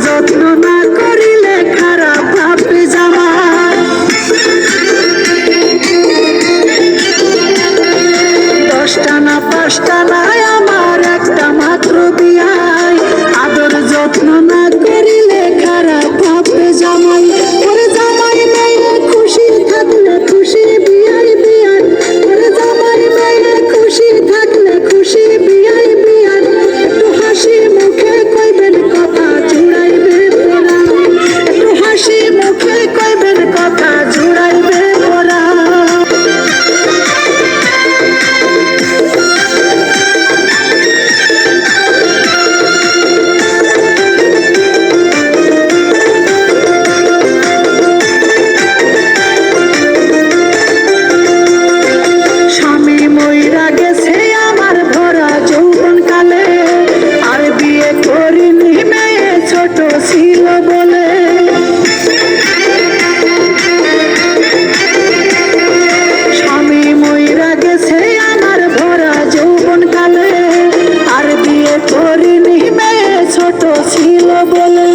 যত্ন না করিলে খারাপ ভাববে জামাই। 10টা না 5টা নাই আমার একটা মাত্র বিয়াই, আদর যত্ন না করিলে খারাপ ভাববে জামাই। ওরে জামাই মেয়ে খুশি থাকলে খুশি বিয়াই বিয়াই, ওরে জামাই মেয়ে খুশি থাকলে খুশি বিয়াই বিয়াই। একটু হাসি মুখে কইবেন কথা জুড়াইবে ওরা, একটু হাসি মুখে কইবেন কথা জুড়াইবে ওরা। স্বামী মইরা গেছে আমার ভরা যৌবন কালে, আর বিয়ে করিনি মেয়ে ছোট ছিল বলে। স্বামী মইরা গেছে আমার ভরা যৌবন কালে, আর বিয়ে করিনি মেয়ে ছোট ছিল বলে।